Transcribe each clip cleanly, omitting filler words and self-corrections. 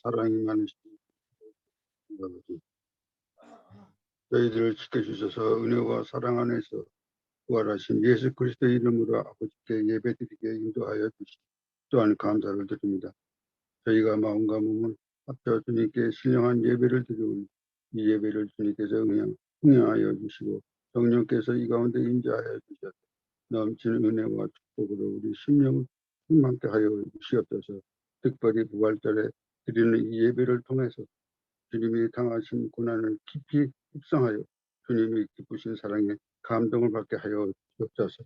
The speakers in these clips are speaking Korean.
사랑이 많으신 아버지, 저희들을 지켜주셔서 은혜와 사랑 안에서 부활하신 예수 그리스도의 이름으로 아버지께 예배드리게 인도하여 주시 또한 감사를 드립니다. 저희가 마음과 몸을 합쳐 주님께 신령한 예배를 드리오니 이 예배를 주님께서 응하여 주시고 성령께서 이 가운데 임재하여 주셔서 넘치는 은혜와 축복으로 우리 심령을 충만케 하여 주시옵소서. 특별히 부활절에 드리는 이 예배를 통해서 주님이 당하신 고난을 깊이 묵상하여 주님이 기쁘신 사랑에 감동을 받게 하여 주옵소서.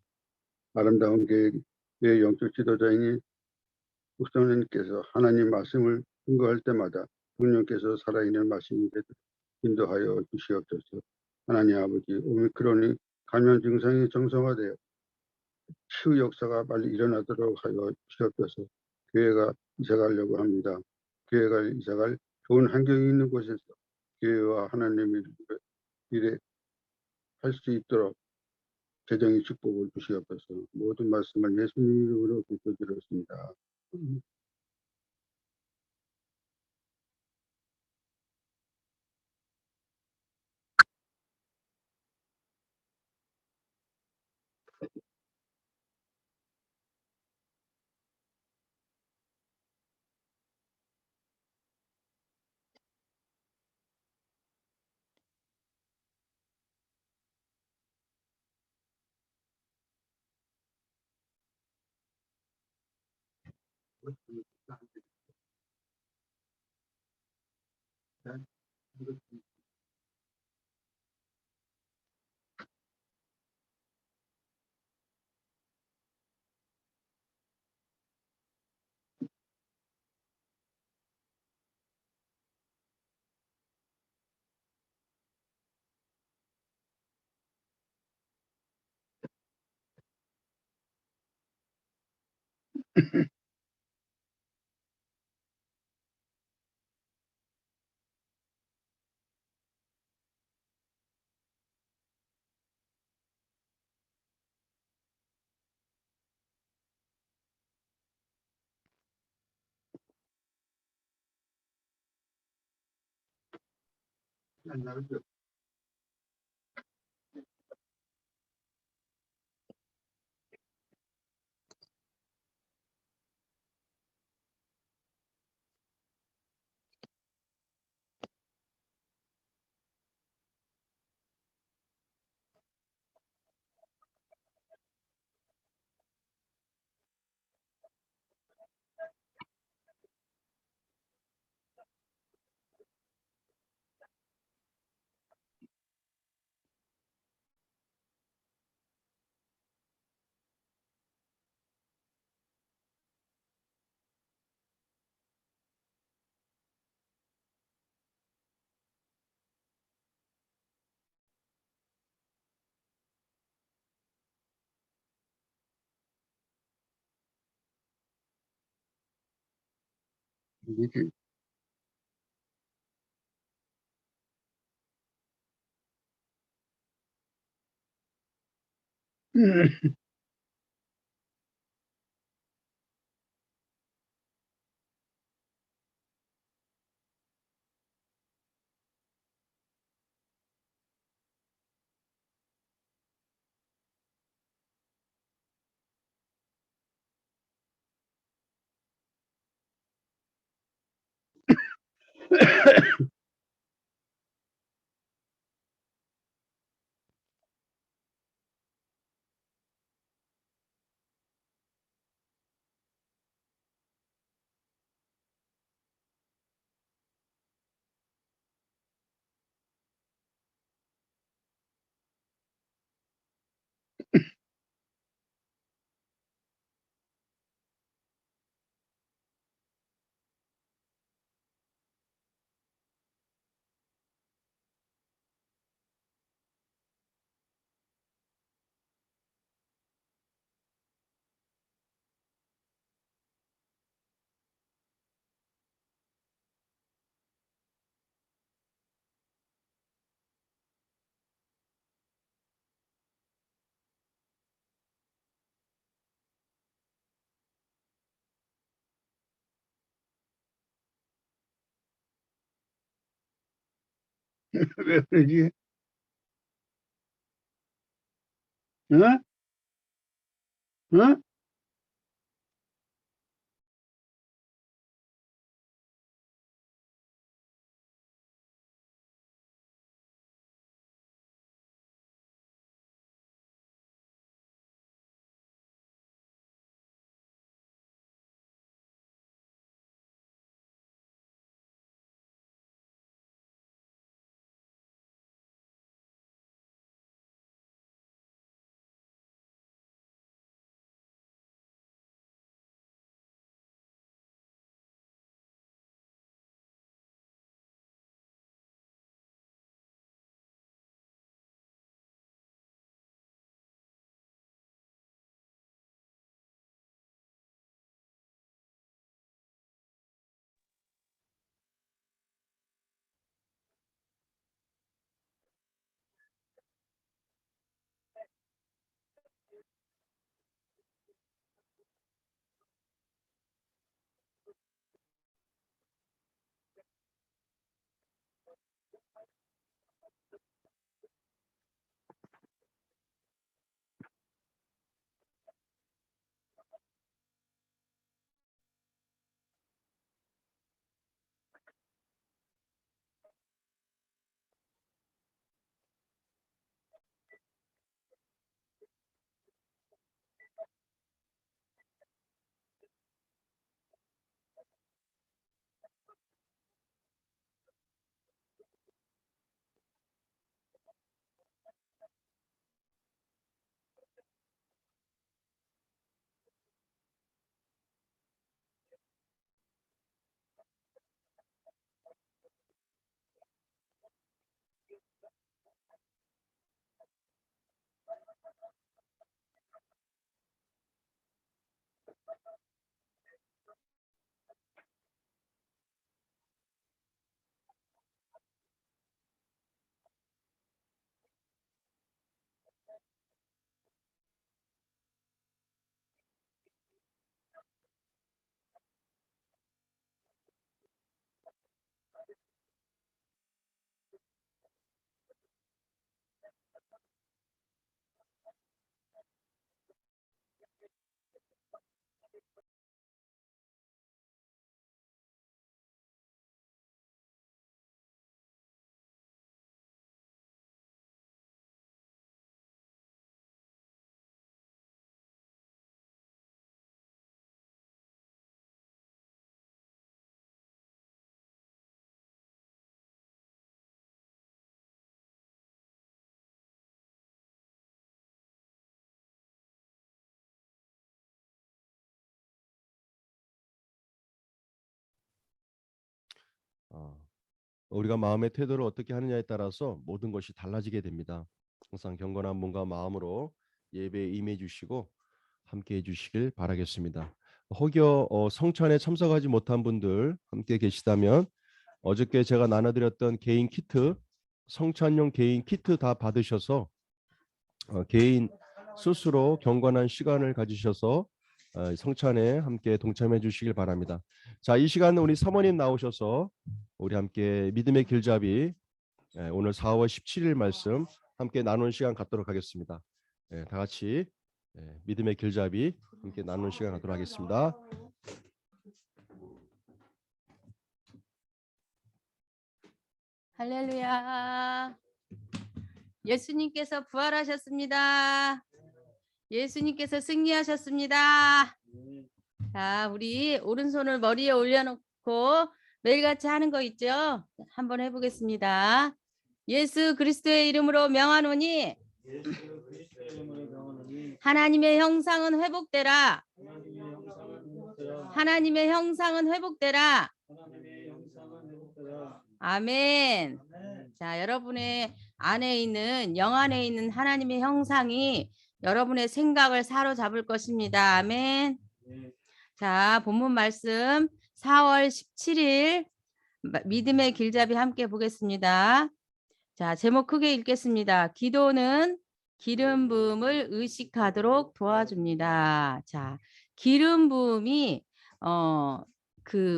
아름다운 교회의 영적 지도자이니 목사님께서 하나님 말씀을 증거할 때마다 성령께서 살아있는 말씀이 되도록 인도하여 주시옵소서. 하나님 아버지, 오미크론이 감염 증상이 정상화되어 치유 역사가 빨리 일어나도록 하여 주시옵소서. 교회가 이사가려고 합니다. 교회가 이사갈 좋은 환경이 있는 곳에서 교회와 하나님의 일에 할 수 있도록 재정의 축복을 주시옵소서. 모든 말씀을 예수님 이름으로 기도드렸습니다. 왜 그러지? 어? 어? 어, 우리가 마음의 태도를 어떻게 하느냐에 따라서 모든 것이 달라지게 됩니다. 항상 경건한 몸과 마음으로 예배에 임해 주시고 함께 해 주시길 바라겠습니다. 혹여 성찬에 참석하지 못한 분들 함께 계시다면 어저께 제가 나눠드렸던 개인 키트, 성찬용 개인 키트 다 받으셔서 개인 스스로 경건한 시간을 가지셔서 성찬에 함께 동참해 주시길 바랍니다. 자, 이 시간은 우리 사모님 나오셔서 우리 함께 믿음의 길잡이 오늘 4월 17일 말씀 함께 나누는 시간 갖도록 하겠습니다. 다 같이 믿음의 길잡이 함께 나누는 시간 갖도록 하겠습니다. 할렐루야. 예수님께서 부활하셨습니다. 예수님께서 승리하셨습니다. 자, 우리 오른손을 머리에 올려놓고 매일같이 하는 거 있죠? 한번 해보겠습니다. 예수 그리스도의 이름으로 명하노니 하나님의 형상은 회복되라. 하나님의 형상은 회복되라. 아멘. 자, 여러분의 안에 있는 영 안에 있는 하나님의 형상이 여러분의 생각을 사로잡을 것입니다. 아멘. 자, 본문 말씀 4월 17일 믿음의 길잡이 함께 보겠습니다. 자, 제목 크게 읽겠습니다. 기도는 기름 부음을 의식하도록 도와줍니다. 자, 기름 부음이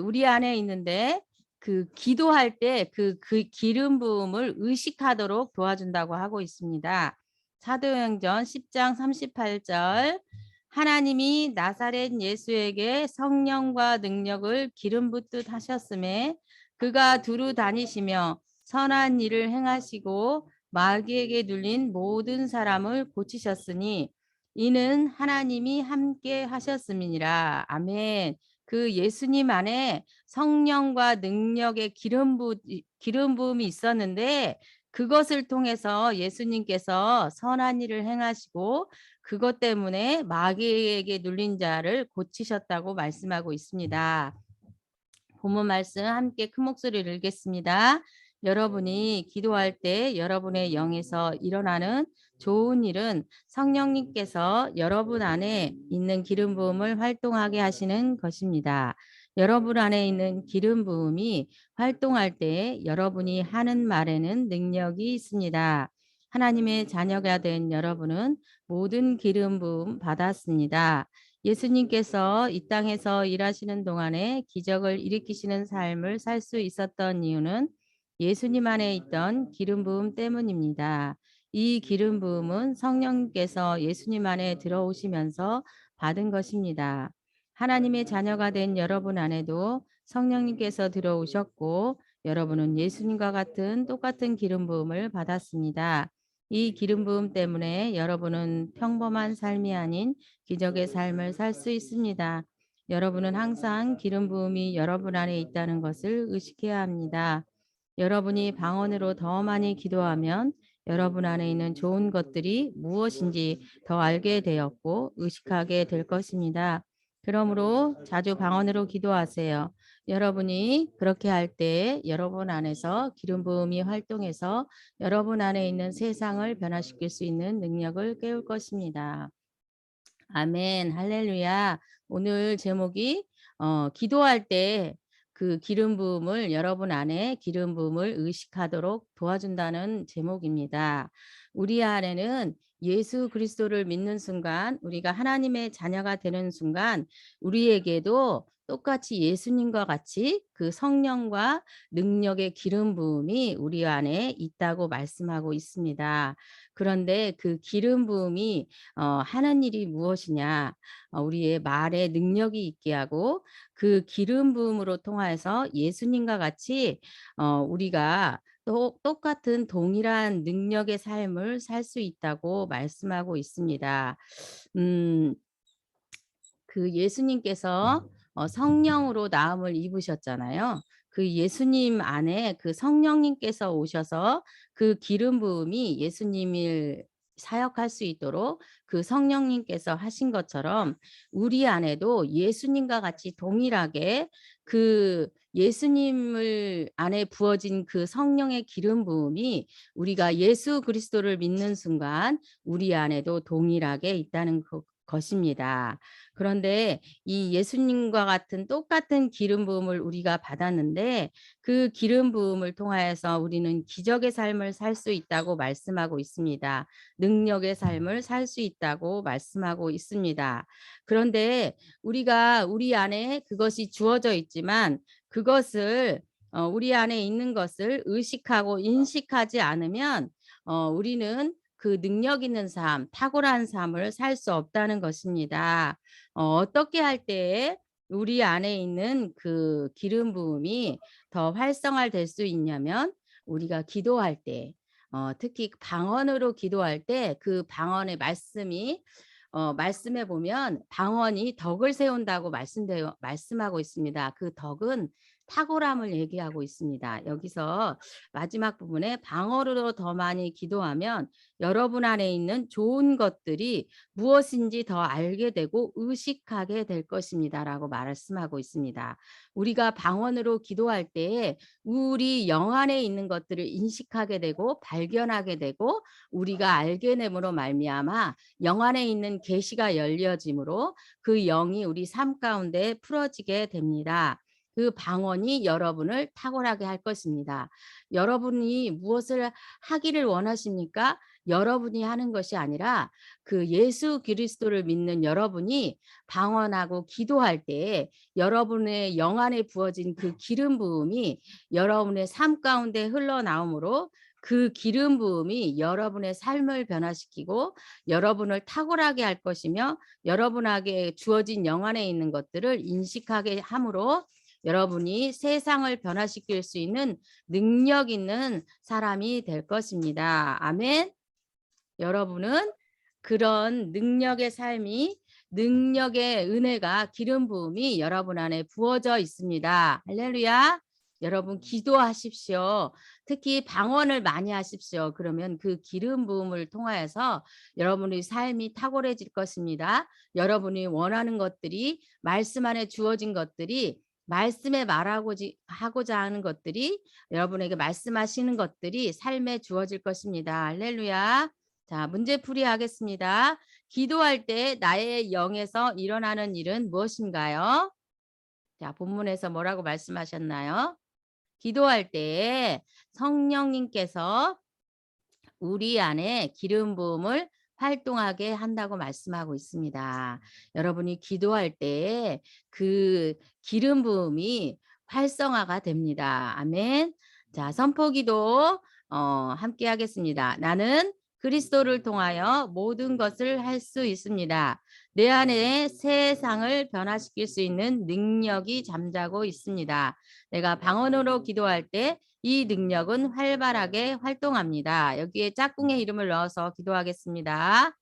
우리 안에 있는데 그 기도할 때 그 기름 부음을 의식하도록 도와준다고 하고 있습니다. 사도행전 10장 38절 하나님이 나사렛 예수에게 성령과 능력을 기름 붓듯 하셨음에 그가 두루 다니시며 선한 일을 행하시고 마귀에게 눌린 모든 사람을 고치셨으니 이는 하나님이 함께 하셨음이니라. 아멘. 그 예수님 안에 성령과 능력의 기름 부음이 있었는데 그것을 통해서 예수님께서 선한 일을 행하시고 그것 때문에 마귀에게 눌린 자를 고치셨다고 말씀하고 있습니다. 본문 말씀 함께 큰 목소리를 읽겠습니다. 여러분이 기도할 때 여러분의 영에서 일어나는 좋은 일은 성령님께서 여러분 안에 있는 기름 부음을 활동하게 하시는 것입니다. 여러분 안에 있는 기름 부음이 활동할 때 여러분이 하는 말에는 능력이 있습니다. 하나님의 자녀가 된 여러분은 모든 기름 부음 받았습니다. 예수님께서 이 땅에서 일하시는 동안에 기적을 일으키시는 삶을 살 수 있었던 이유는 예수님 안에 있던 기름 부음 때문입니다. 이 기름 부음은 성령님께서 예수님 안에 들어오시면서 받은 것입니다. 하나님의 자녀가 된 여러분 안에도 성령님께서 들어오셨고 여러분은 예수님과 같은 똑같은 기름 부음을 받았습니다. 이 기름 부음 때문에 여러분은 평범한 삶이 아닌 기적의 삶을 살 수 있습니다. 여러분은 항상 기름 부음이 여러분 안에 있다는 것을 의식해야 합니다. 여러분이 방언으로 더 많이 기도하면 여러분 안에 있는 좋은 것들이 무엇인지 더 알게 되었고 의식하게 될 것입니다. 그러므로 자주 방언으로 기도하세요. 여러분이 그렇게 할 때 여러분 안에서 기름 부음이 활동해서 여러분 안에 있는 세상을 변화시킬 수 있는 능력을 깨울 것입니다. 아멘, 할렐루야. 오늘 제목이 기도할 때 그 기름 부음을 여러분 안에 기름 부음을 의식하도록 도와준다는 제목입니다. 우리 안에는 예수 그리스도를 믿는 순간 우리가 하나님의 자녀가 되는 순간 우리에게도 똑같이 예수님과 같이 그 성령과 능력의 기름 부음이 우리 안에 있다고 말씀하고 있습니다. 그런데 그 기름 부음이 하는 일이 무엇이냐? 우리의 말에 능력이 있게 하고 그 기름 부음으로 통하여서 예수님과 같이 우리가 똑같은 동일한 능력의 삶을 살 수 있다고 말씀하고 있습니다. 그 예수님께서 성령으로 나음을 입으셨잖아요. 그 예수님 안에 그 성령님께서 오셔서 그 기름 부음이 예수님을 사역할 수 있도록 그 성령님께서 하신 것처럼 우리 안에도 예수님과 같이 동일하게 그 예수님을 안에 부어진 그 성령의 기름 부음이 우리가 예수 그리스도를 믿는 순간 우리 안에도 동일하게 있다는 것입니다. 그런데 이 예수님과 같은 똑같은 기름 부음을 우리가 받았는데 그 기름 부음을 통하여서 우리는 기적의 삶을 살 수 있다고 말씀하고 있습니다. 능력의 삶을 살 수 있다고 말씀하고 있습니다. 그런데 우리가 우리 안에 그것이 주어져 있지만 그것을 우리 안에 있는 것을 의식하고 인식하지 않으면 우리는 그 능력 있는 삶, 탁월한 삶을 살 수 없다는 것입니다. 어떻게 할 때에 우리 안에 있는 그 기름 부음이 더 활성화될 수 있냐면 우리가 기도할 때 특히 방언으로 기도할 때 그 방언의 말씀이 말씀에 보면 방언이 덕을 세운다고 말씀하고 있습니다. 그 덕은 탁월함을 얘기하고 있습니다. 여기서 마지막 부분에 방언으로 더 많이 기도하면 여러분 안에 있는 좋은 것들이 무엇인지 더 알게 되고 의식하게 될 것입니다라고 말씀하고 있습니다. 우리가 방언으로 기도할 때 우리 영 안에 있는 것들을 인식하게 되고 발견하게 되고 우리가 알게 됨으로 말미암아 영 안에 있는 계시가 열려짐으로 그 영이 우리 삶 가운데 풀어지게 됩니다. 그 방언이 여러분을 탁월하게 할 것입니다. 여러분이 무엇을 하기를 원하십니까? 여러분이 하는 것이 아니라 그 예수 그리스도를 믿는 여러분이 방언하고 기도할 때 여러분의 영 안에 부어진 그 기름 부음이 여러분의 삶 가운데 흘러나오므로 그 기름 부음이 여러분의 삶을 변화시키고 여러분을 탁월하게 할 것이며 여러분에게 주어진 영 안에 있는 것들을 인식하게 함으로 여러분이 세상을 변화시킬 수 있는 능력 있는 사람이 될 것입니다. 아멘. 여러분은 그런 능력의 삶이 능력의 은혜가 기름 부음이 여러분 안에 부어져 있습니다. 할렐루야. 여러분 기도하십시오. 특히 방언을 많이 하십시오. 그러면 그 기름 부음을 통하여서 여러분의 삶이 탁월해질 것입니다. 여러분이 원하는 것들이 말씀 안에 주어진 것들이 말씀에 하고자 하는 것들이 여러분에게 말씀하시는 것들이 삶에 주어질 것입니다. 할렐루야. 자, 문제풀이 하겠습니다. 기도할 때 나의 영에서 일어나는 일은 무엇인가요? 자, 본문에서 뭐라고 말씀하셨나요? 기도할 때 성령님께서 우리 안에 기름 부음을 활동하게 한다고 말씀하고 있습니다. 여러분이 기도할 때 그 기름 부음이 활성화가 됩니다. 아멘. 자, 선포기도 함께 하겠습니다. 나는 그리스도를 통하여 모든 것을 할 수 있습니다. 내 안에 세상을 변화시킬 수 있는 능력이 잠자고 있습니다. 내가 방언으로 기도할 때 이 능력은 활발하게 활동합니다. 여기에 짝꿍의 이름을 넣어서 기도하겠습니다.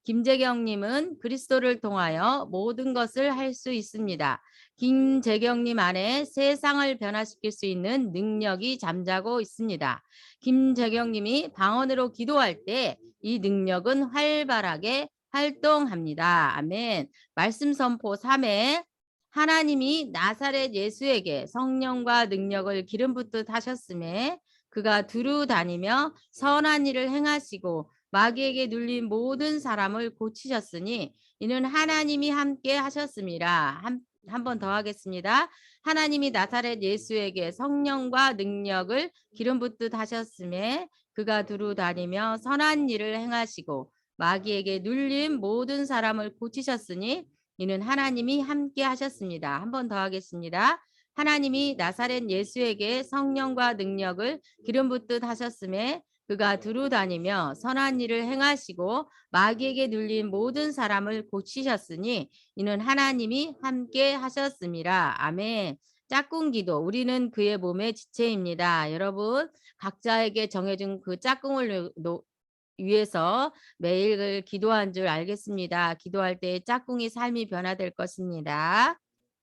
김재경님은 그리스도를 통하여 모든 것을 할 수 있습니다. 김재경님 안에 세상을 변화시킬 수 있는 능력이 잠자고 있습니다. 김재경님이 방언으로 기도할 때 이 능력은 활발하게 활동합니다. 아멘. 말씀 선포 3회. 하나님이 나사렛 예수에게 성령과 능력을 기름 붓듯 하셨음에 그가 두루 다니며 선한 일을 행하시고 마귀에게 눌린 모든 사람을 고치셨으니 이는 하나님이 함께 하셨습니다. 한 번 더 하겠습니다. 하나님이 나사렛 예수에게 성령과 능력을 기름 붓듯 하셨음에 그가 두루 다니며 선한 일을 행하시고 마귀에게 눌린 모든 사람을 고치셨으니 이는 하나님이 함께 하셨습니다. 한 번 더 하겠습니다. 하나님이 나사렛 예수에게 성령과 능력을 기름 붓듯 하셨음에 그가 두루 다니며 선한 일을 행하시고 마귀에게 눌린 모든 사람을 고치셨으니 이는 하나님이 함께 하셨습니다. 아멘. 짝꿍 기도. 우리는 그의 몸의 지체입니다. 여러분 각자에게 정해준 그 짝꿍을 위해서 매일 기도한 줄 알겠습니다. 기도할 때 짝꿍이 삶이 변화될 것입니다.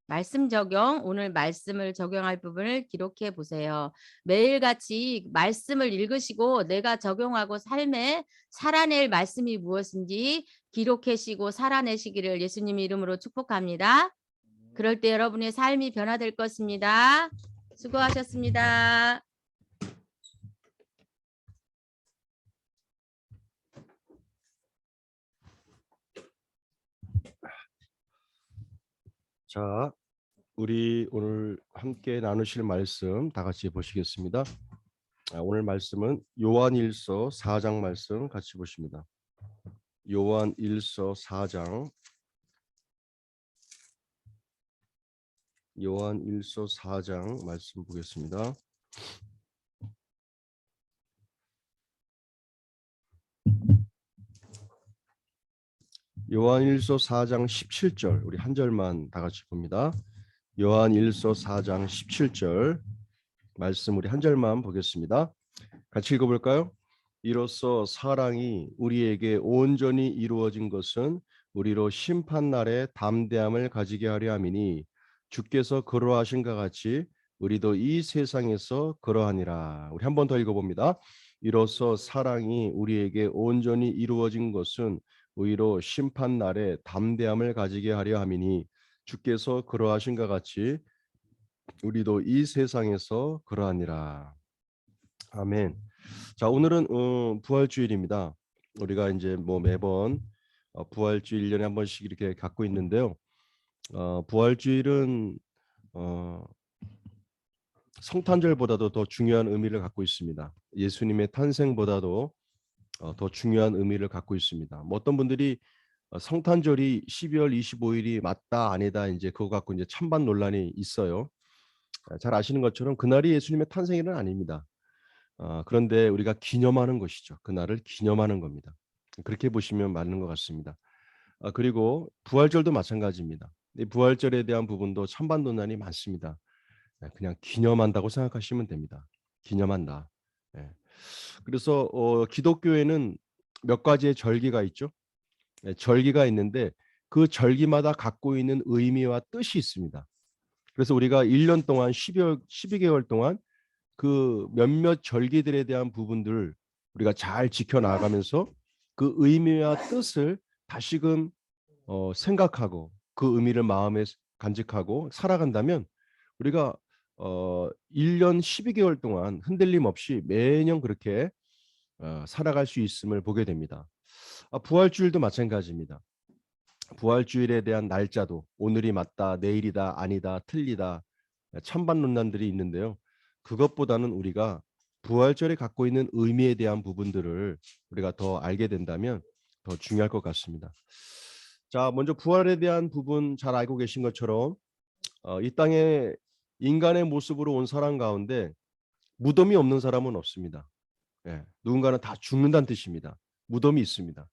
말씀 적용, 오늘 말씀을 적용할 부분을 기록해 보세요. 매일같이 말씀을 읽으시고 내가 적용하고 삶에 살아낼 말씀이 무엇인지 기록하시고 살아내시기를 예수님 이름으로 축복합니다. 그럴 때 여러분의 삶이 변화될 것입니다. 수고하셨습니다. 자, 우리 오늘 함께 나누실 말씀 다 같이 보시겠습니다. 오늘 말씀은 요한일서 4장 말씀 같이 보십니다. 요한일서 4장 말씀 보겠습니다. 요한일서 4장 17절 우리 한 절만 다 같이 봅니다. 요한일서 4장 17절 말씀 우리 한 절만 보겠습니다. 같이 읽어볼까요? 이로써 사랑이 우리에게 온전히 이루어진 것은 우리로 심판날에 담대함을 가지게 하려 함이니 주께서 그러하신 것 같이 우리도 이 세상에서 그러하니라. 우리 한 번 더 읽어봅니다. 이로써 사랑이 우리에게 온전히 이루어진 것은 우리로 심판날에 담대함을 가지게 하려 함이니 주께서 그러하신 것 같이 우리도 이 세상에서 그러하니라. 아멘. 자, 오늘은 부활주일입니다. 우리가 이제 뭐 매번 부활주일 1년에 한 번씩 이렇게 갖고 있는데요. 부활주일은 성탄절보다도 더 중요한 의미를 갖고 있습니다. 예수님의 탄생보다도 더 중요한 의미를 갖고 있습니다. 뭐 어떤 분들이 성탄절이 12월 25일이 맞다 아니다 이제 그거 갖고 이제 찬반 논란이 있어요. 잘 아시는 것처럼 그날이 예수님의 탄생일은 아닙니다. 그런데 우리가 기념하는 것이죠. 그날을 기념하는 겁니다. 그렇게 보시면 맞는 것 같습니다. 그리고 부활절도 마찬가지입니다. 이 부활절에 대한 부분도 찬반 논란이 많습니다. 그냥 기념한다고 생각하시면 됩니다. 기념한다. 그래서 기독교에는 몇 가지의 절기가 있죠. 절기가 있는데 그 절기마다 갖고 있는 의미와 뜻이 있습니다. 그래서 우리가 1년 동안 12개월 동안 그 몇몇 절기들에 대한 부분들을 우리가 잘 지켜나가면서 그 의미와 뜻을 다시금 생각하고 그 의미를 마음에 간직하고 살아간다면 우리가 1년 12개월 동안 흔들림 없이 매년 그렇게 살아갈 수 있음을 보게 됩니다. 부활주일도 마찬가지입니다. 부활주일에 대한 날짜도 오늘이 맞다, 내일이다, 아니다, 틀리다 찬반 논란들이 있는데요. 그것보다는 우리가 부활절에 갖고 있는 의미에 대한 부분들을 우리가 더 알게 된다면 더 중요할 것 같습니다. 자, 먼저 부활에 대한 부분 잘 알고 계신 것처럼 이 땅에 인간의 모습으로 온 사람 가운데 무덤이 없는 사람은 없습니다. 누군가는 다 죽는다는 뜻입니다. 무덤이 있습니다.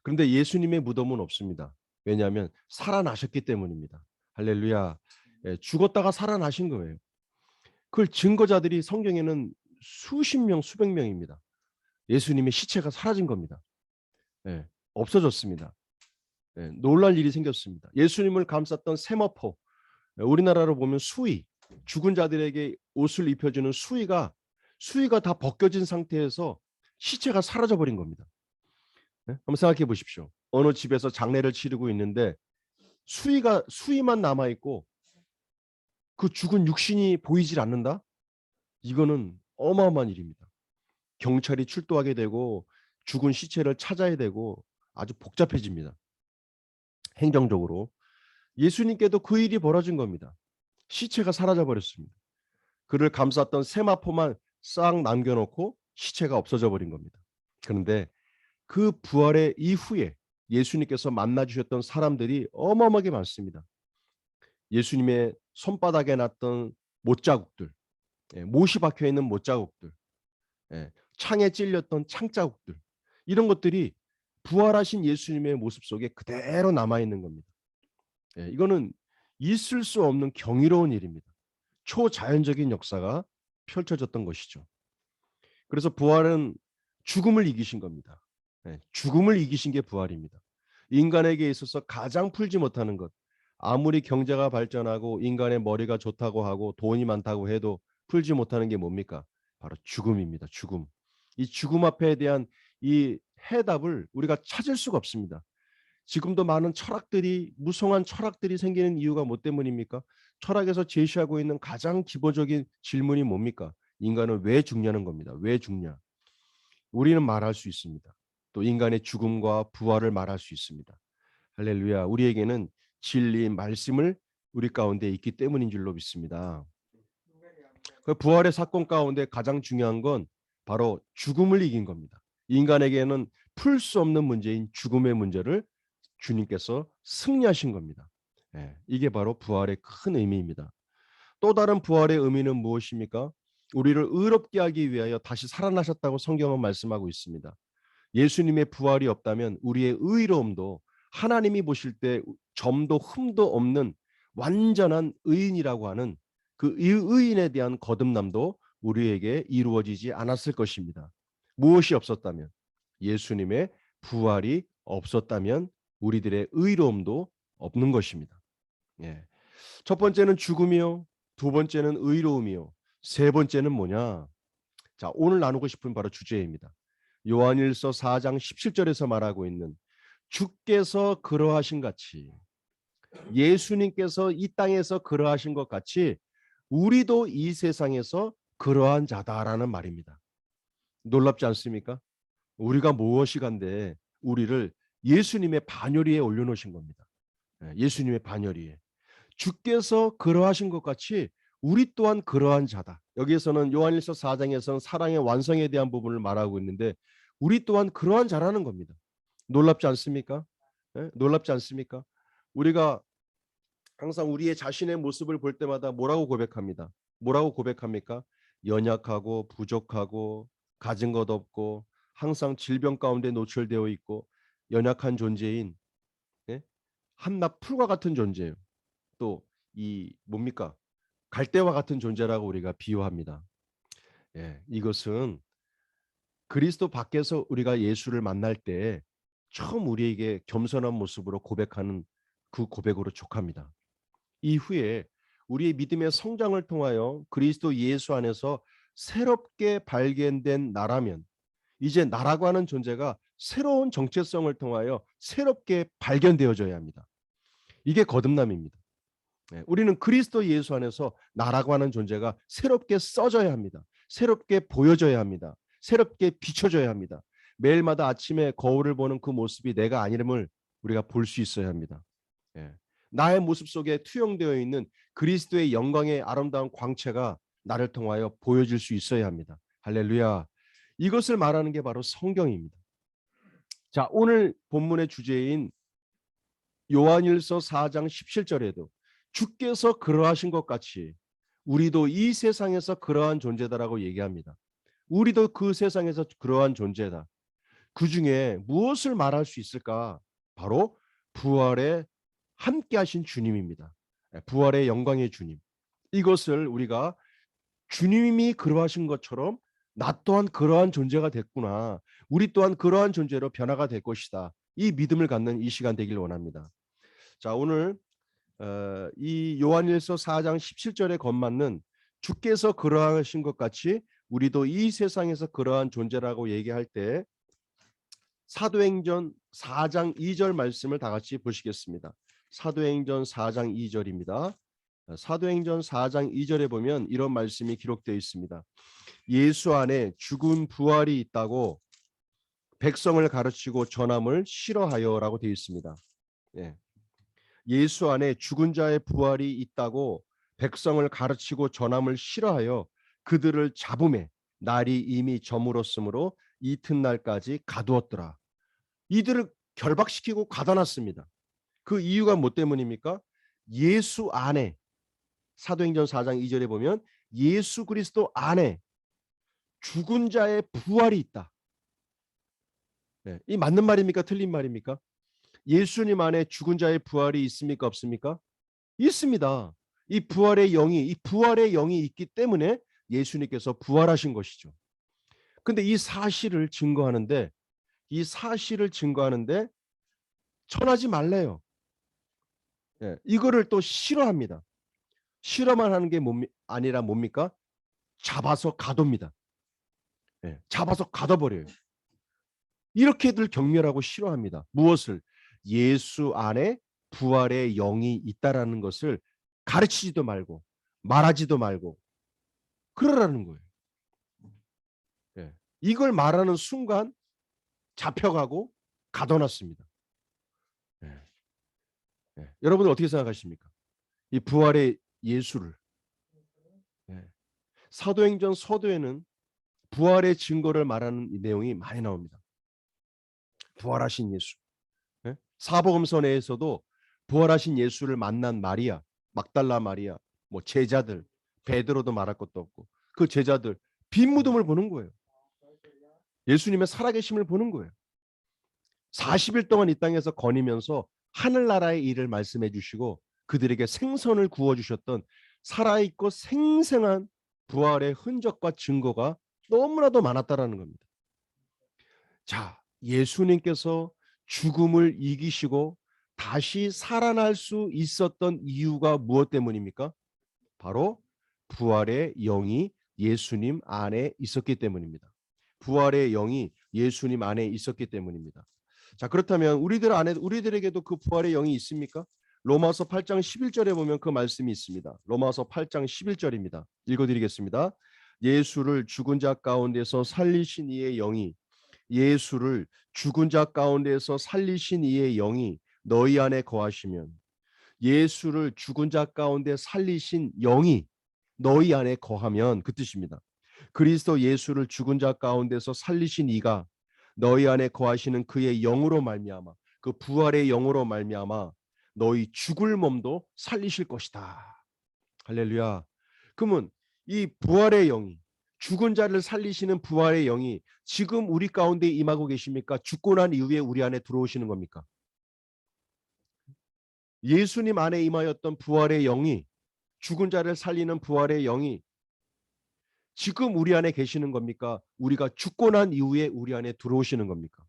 그런데 예수님의 무덤은 없습니다. 왜냐하면 살아나셨기 때문입니다. 할렐루야. 죽었다가 살아나신 거예요. 그걸 증거자들이 성경에는 수십 명, 수백 명입니다. 예수님의 시체가 사라진 겁니다. 없어졌습니다. 놀랄 일이 생겼습니다. 예수님을 감쌌던 세마포, 우리나라로 보면 수의, 죽은 자들에게 옷을 입혀주는 수의가 다 벗겨진 상태에서 시체가 사라져 버린 겁니다. 한번 생각해 보십시오. 어느 집에서 장례를 치르고 있는데 수의만 남아 있고 그 죽은 육신이 보이질 않는다? 이거는 어마어마한 일입니다. 경찰이 출동하게 되고 죽은 시체를 찾아야 되고 아주 복잡해집니다. 행정적으로. 예수님께도 그 일이 벌어진 겁니다. 시체가 사라져 버렸습니다. 그를 감쌌던 세마포만 싹 남겨놓고 시체가 없어져 버린 겁니다. 그런데 그 부활의 이후에 예수님께서 만나 주셨던 사람들이 어마어마하게 많습니다. 예수님의 손바닥에 났던 못자국들, 못이 박혀 있는 못자국들, 창에 찔렸던 창자국들, 이런 것들이 부활하신 예수님의 모습 속에 그대로 남아 있는 겁니다. 이거는 있을 수 없는 경이로운 일입니다. 초자연적인 역사가 펼쳐졌던 것이죠. 그래서 부활은 죽음을 이기신 겁니다. 죽음을 이기신 게 부활입니다. 인간에게 있어서 가장 풀지 못하는 것, 아무리 경제가 발전하고 인간의 머리가 좋다고 하고 돈이 많다고 해도 풀지 못하는 게 뭡니까? 바로 죽음입니다. 죽음. 이 죽음 앞에 대한 이 해답을 우리가 찾을 수가 없습니다. 지금도 많은 철학들이, 무성한 철학들이 생기는 이유가 뭐 때문입니까? 철학에서 제시하고 있는 가장 기본적인 질문이 뭡니까? 인간은 왜 죽냐는 겁니다. 왜 죽냐? 우리는 말할 수 있습니다. 또 인간의 죽음과 부활을 말할 수 있습니다. 할렐루야. 우리에게는 진리 말씀을 우리 가운데 있기 때문인 줄로 믿습니다. 그 부활의 사건 가운데 가장 중요한 건 바로 죽음을 이긴 겁니다. 인간에게는 풀 수 없는 문제인 죽음의 문제를 주님께서 승리하신 겁니다. 이게 바로 부활의 큰 의미입니다. 또 다른 부활의 의미는 무엇입니까? 우리를 의롭게 하기 위하여 다시 살아나셨다고 성경은 말씀하고 있습니다. 예수님의 부활이 없다면 우리의 의로움도 하나님이 보실 때 점도 흠도 없는 완전한 의인이라고 하는 그 의인에 대한 거듭남도 우리에게 이루어지지 않았을 것입니다. 무엇이 없었다면? 예수님의 부활이 없었다면 우리들의 의로움도 없는 것입니다. 첫 번째는 죽음이요, 두 번째는 의로움이요, 세 번째는 뭐냐? 자, 오늘 나누고 싶은 바로 주제입니다. 요한일서 4장 17절에서 말하고 있는 주께서 그러하신 같이, 예수님께서 이 땅에서 그러하신 것 같이 우리도 이 세상에서 그러한 자다라는 말입니다. 놀랍지 않습니까? 우리가 무엇이 간데 우리를 예수님의 반열 위에 올려놓으신 겁니다. 예수님의 반열 위에. 주께서 그러하신 것 같이 우리 또한 그러한 자다. 여기에서는 요한일서 4장에서는 사랑의 완성에 대한 부분을 말하고 있는데 우리 또한 그러한 자라는 겁니다. 놀랍지 않습니까? 예? 놀랍지 않습니까? 우리가 항상 우리의 자신의 모습을 볼 때마다 뭐라고 고백합니다. 뭐라고 고백합니까? 연약하고 부족하고 가진 것 없고 항상 질병 가운데 노출되어 있고 연약한 존재인, 예? 한낱 풀과 같은 존재예요. 또 이 뭡니까? 갈대와 같은 존재라고 우리가 비유합니다. 예, 이것은 그리스도 밖에서 우리가 예수를 만날 때 처음 우리에게 겸손한 모습으로 고백하는 그 고백으로 족합니다. 이후에 우리의 믿음의 성장을 통하여 그리스도 예수 안에서 새롭게 발견된 나라면 이제 나라고 하는 존재가 새로운 정체성을 통하여 새롭게 발견되어져야 합니다. 이게 거듭남입니다. 우리는 그리스도 예수 안에서 나라고 하는 존재가 새롭게 써져야 합니다. 새롭게 보여져야 합니다. 새롭게 비춰져야 합니다. 매일마다 아침에 거울을 보는 그 모습이 내가 아님을 우리가 볼 수 있어야 합니다. 나의 모습 속에 투영되어 있는 그리스도의 영광의 아름다운 광채가 나를 통하여 보여질 수 있어야 합니다. 할렐루야. 이것을 말하는 게 바로 성경입니다. 자, 오늘 본문의 주제인 요한일서 4장 17절에도 주께서 그러하신 것 같이 우리도 이 세상에서 그러한 존재다라고 얘기합니다. 우리도 그 세상에서 그러한 존재다. 그 중에 무엇을 말할 수 있을까? 바로 부활에 함께 하신 주님입니다. 부활의 영광의 주님. 이것을 우리가 주님이 그러하신 것처럼 나 또한 그러한 존재가 됐구나. 우리 또한 그러한 존재로 변화가 될 것이다. 이 믿음을 갖는 이 시간 되길 원합니다. 자, 오늘 이 요한일서 4장 17절에 건맞는 주께서 그러하신 것 같이 우리도 이 세상에서 그러한 존재라고 얘기할 때 사도행전 4장 2절 말씀을 다 같이 보시겠습니다. 사도행전 4장 2절입니다. 사도행전 4장 2절에 보면 이런 말씀이 기록되어 있습니다. 예수 안에 죽은 부활이 있다고 백성을 가르치고 전함을 싫어하여라고 되어 있습니다. 예수 안에 죽은 자의 부활이 있다고 백성을 가르치고 전함을 싫어하여 그들을 잡음에 날이 이미 저물었으므로 이튿날까지 가두었더라. 이들을 결박시키고 가둬놨습니다. 그 이유가 뭐 때문입니까? 예수 안에, 사도행전 4장 2절에 보면 예수 그리스도 안에 죽은 자의 부활이 있다. 이 맞는 말입니까? 틀린 말입니까? 예수님 안에 죽은 자의 부활이 있습니까? 없습니까? 있습니다. 이 부활의 영이 있기 때문에 예수님께서 부활하신 것이죠. 근데 이 사실을 증거하는데 전하지 말래요. 이거를 또 싫어합니다. 싫어만 하는 게 아니라 뭡니까? 잡아서 가둡니다. 잡아서 가둬버려요. 이렇게들 경멸하고 싫어합니다. 무엇을? 예수 안에 부활의 영이 있다라는 것을 가르치지도 말고 말하지도 말고 그러라는 거예요. 이걸 말하는 순간 잡혀가고 가둬놨습니다. 여러분은 어떻게 생각하십니까? 이 부활의 예수를. 사도행전 서도에는 부활의 증거를 말하는 이 내용이 많이 나옵니다. 부활하신 예수. 사복음서 내에서도 부활하신 예수를 만난 마리아, 막달라 마리아, 뭐 제자들, 베드로도 말할 것도 없고 그 제자들 빈 무덤을 보는 거예요. 예수님의 살아계심을 보는 거예요. 40일 동안 이 땅에서 거니면서 하늘나라의 일을 말씀해 주시고 그들에게 생선을 구워주셨던 살아있고 생생한 부활의 흔적과 증거가 너무나도 많았다라는 겁니다. 자, 예수님께서 죽음을 이기시고 다시 살아날 수 있었던 이유가 무엇 때문입니까? 바로 부활의 영이 예수님 안에 있었기 때문입니다. 부활의 영이 예수님 안에 있었기 때문입니다. 자, 그렇다면 우리들에게도 그 부활의 영이 있습니까? 로마서 8장 11절에 보면 그 말씀이 있습니다. 로마서 8장 11절입니다. 읽어드리겠습니다. 예수를 죽은 자 가운데서 살리신 이의 영이 너희 안에 거하시면 예수를 죽은 자 가운데 살리신 영이 너희 안에 거하면 그 뜻입니다. 그리스도 예수를 죽은 자 가운데서 살리신 이가 너희 안에 거하시는 그의 영으로 말미암아, 그 부활의 영으로 말미암아 너희 죽을 몸도 살리실 것이다. 할렐루야. 그러면 이 부활의 영이, 죽은 자를 살리시는 부활의 영이 지금 우리 가운데 임하고 계십니까? 죽고 난 이후에 우리 안에 들어오시는 겁니까? 예수님 안에 임하였던 부활의 영이, 죽은 자를 살리는 부활의 영이 지금 우리 안에 계시는 겁니까? 우리가 죽고 난 이후에 우리 안에 들어오시는 겁니까?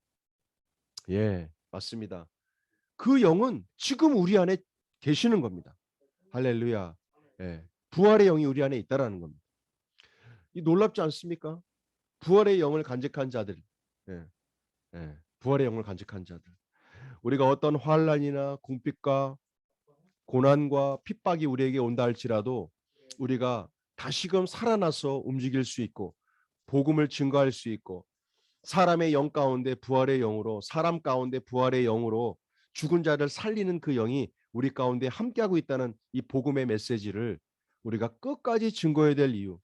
예, 맞습니다. 그 영은 지금 우리 안에 계시는 겁니다. 할렐루야. 예, 부활의 영이 우리 안에 있다라는 겁니다. 이 놀랍지 않습니까? 부활의 영을 간직한 자들, 예, 부활의 영을 간직한 자들. 우리가 어떤 환난이나 궁핍과 고난과 핍박이 우리에게 온다 할지라도 우리가 다시금 살아나서 움직일 수 있고 복음을 증거할 수 있고 사람의 영 가운데 부활의 영으로, 사람 가운데 부활의 영으로 죽은 자를 살리는 그 영이 우리 가운데 함께하고 있다는 이 복음의 메시지를 우리가 끝까지 증거해야 될 이유.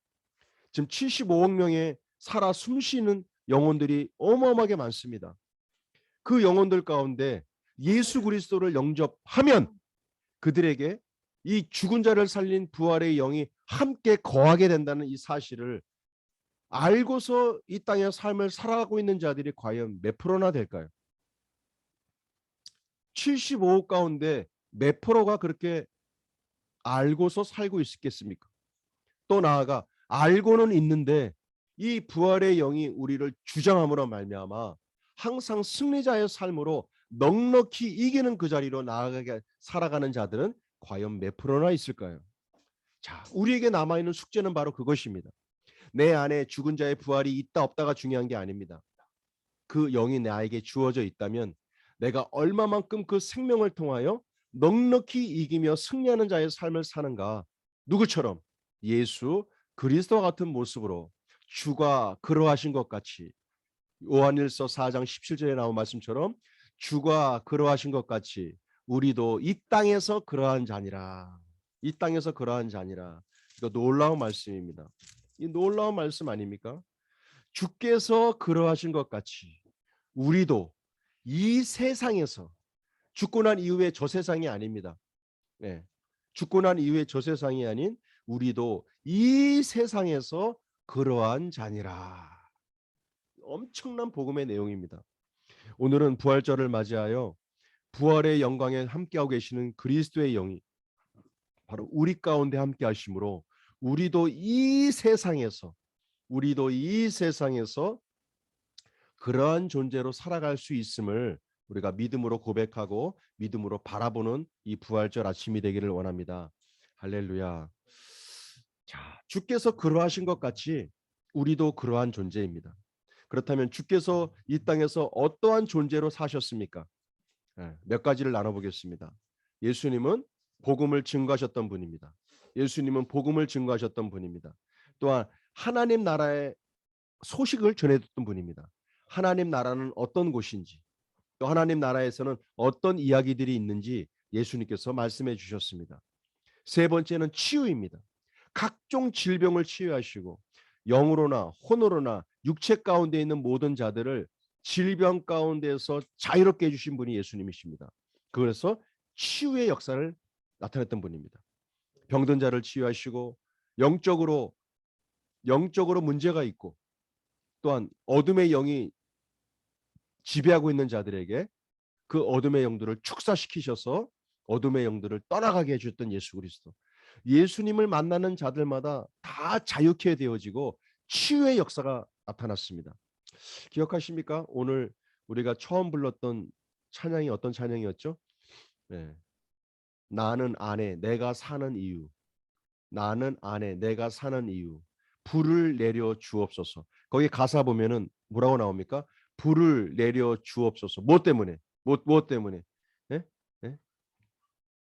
지금 75억 명의 살아 숨쉬는 영혼들이 어마어마하게 많습니다. 그 영혼들 가운데 예수 그리스도를 영접하면 그들에게 이 죽은 자를 살린 부활의 영이 함께 거하게 된다는 이 사실을 알고서 이 땅의 삶을 살아가고 있는 자들이 과연 몇 프로나 될까요? 75억 가운데 몇 프로가 그렇게 알고서 살고 있겠습니까? 또 나아가 알고는 있는데 이 부활의 영이 우리를 주장함으로 말미암아 항상 승리자의 삶으로 넉넉히 이기는 그 자리로 나아가게 살아가는 자들은 과연 몇 프로나 있을까요? 자, 우리에게 남아있는 숙제는 바로 그것입니다. 내 안에 죽은 자의 부활이 있다 없다가 중요한 게 아닙니다. 그 영이 나에게 주어져 있다면 내가 얼마만큼 그 생명을 통하여 넉넉히 이기며 승리하는 자의 삶을 사는가. 누구처럼? 예수 그리스도와 같은 모습으로 주가 그러하신 것 같이, 요한일서 4장 17절에 나온 말씀처럼 주가 그러하신 것 같이 우리도 이 땅에서 그러한 자니라. 이 땅에서 그러한 자니라. 이거 놀라운 말씀입니다. 이 놀라운 말씀 아닙니까? 주께서 그러하신 것 같이 우리도 이 세상에서, 죽고 난 이후에 저 세상이 아닙니다. 네. 죽고 난 이후에 저 세상이 아닌 우리도 이 세상에서 그러한 자니라. 엄청난 복음의 내용입니다. 오늘은 부활절을 맞이하여 부활의 영광에 함께하고 계시는 그리스도의 영이 바로 우리 가운데 함께 하심으로 우리도 이 세상에서 그러한 존재로 살아갈 수 있음을 우리가 믿음으로 고백하고 믿음으로 바라보는 이 부활절 아침이 되기를 원합니다. 할렐루야. 자, 주께서 그러하신 것 같이 우리도 그러한 존재입니다. 그렇다면 주께서 이 땅에서 어떠한 존재로 사셨습니까? 몇 가지를 나눠보겠습니다. 예수님은 복음을 증거하셨던 분입니다. 예수님은 복음을 증거하셨던 분입니다. 또한 하나님 나라의 소식을 전해줬던 분입니다. 하나님 나라는 어떤 곳인지, 또 하나님 나라에서는 어떤 이야기들이 있는지 예수님께서 말씀해 주셨습니다. 세 번째는 치유입니다. 각종 질병을 치유하시고 영으로나 혼으로나 육체 가운데 있는 모든 자들을 질병 가운데서 자유롭게 해주신 분이 예수님이십니다. 그래서 치유의 역사를 나타냈던 분입니다. 병든 자를 치유하시고 영적으로 문제가 있고 또한 어둠의 영이 지배하고 있는 자들에게 그 어둠의 영들을 축사시키셔서 어둠의 영들을 떠나가게 해주셨던 예수 그리스도. 예수님을 만나는 자들마다 다 자유케 되어지고 치유의 역사가 나타났습니다. 기억하십니까? 오늘 우리가 처음 불렀던 찬양이 어떤 찬양이었죠? 네. 나는 안에 내가 사는 이유. 나는 안에 내가 사는 이유. 불을 내려 주옵소서. 거기 가사 보면은 뭐라고 나옵니까? 불을 내려 주옵소서. 뭐 때문에? 뭐 때문에? 예? 예?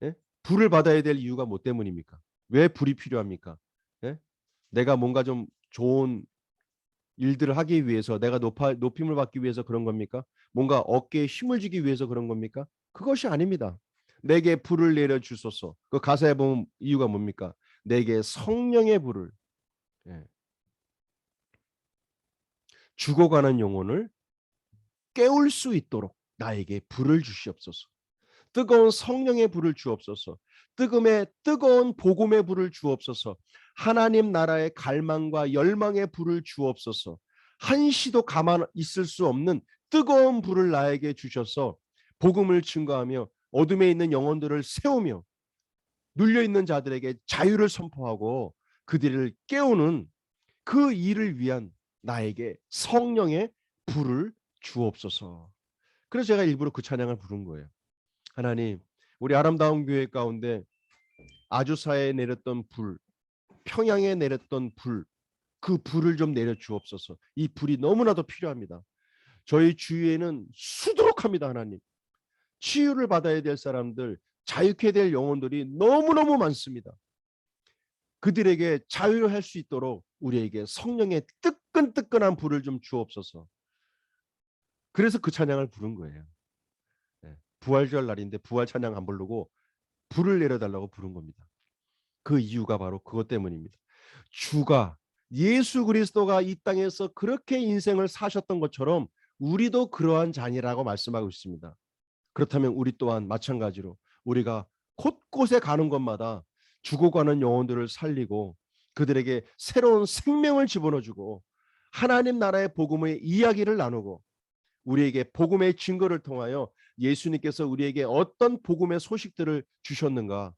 예? 불을 받아야 될 이유가 뭐 때문입니까? 왜 불이 필요합니까? 예? 내가 뭔가 좀 좋은 일들을 하기 위해서, 내가 높임을 받기 위해서 그런 겁니까? 뭔가 어깨에 힘을 주기 위해서 그런 겁니까? 그것이 아닙니다. 내게 불을 내려 주소서. 그 가사에 보면 이유가 뭡니까? 내게 성령의 불을, 예, 죽어가는 영혼을 깨울 수 있도록 나에게 불을 주시옵소서. 뜨거운 성령의 불을 주옵소서. 뜨거운 복음의 불을 주옵소서. 하나님 나라의 갈망과 열망의 불을 주옵소서. 한시도 가만 있을 수 없는 뜨거운 불을 나에게 주셔서 복음을 증거하며 어둠에 있는 영혼들을 세우며 눌려있는 자들에게 자유를 선포하고 그들을 깨우는 그 일을 위한 나에게 성령의 불을 주옵소서. 그래서 제가 일부러 그 찬양을 부른 거예요. 하나님, 우리 아름다운 교회 가운데 아주사에 내렸던 불, 평양에 내렸던 불, 그 불을 좀 내려 주옵소서. 이 불이 너무나도 필요합니다. 저희 주위에는 수두룩합니다. 하나님, 치유를 받아야 될 사람들, 자유케 될 영혼들이 너무너무 많습니다. 그들에게 자유를 할 수 있도록 우리에게 성령의 뜨끈뜨끈한 불을 좀 주옵소서. 그래서 그 찬양을 부른 거예요. 부활절 날인데 부활 찬양 안 부르고 불을 내려달라고 부른 겁니다. 그 이유가 바로 그것 때문입니다. 주가, 예수 그리스도가 이 땅에서 그렇게 인생을 사셨던 것처럼 우리도 그러한 자니라고 말씀하고 있습니다. 그렇다면 우리 또한 마찬가지로 우리가 곳곳에 가는 곳마다 죽어가는 영혼들을 살리고 그들에게 새로운 생명을 집어넣어주고 하나님 나라의 복음의 이야기를 나누고 우리에게 복음의 증거를 통하여 예수님께서 우리에게 어떤 복음의 소식들을 주셨는가,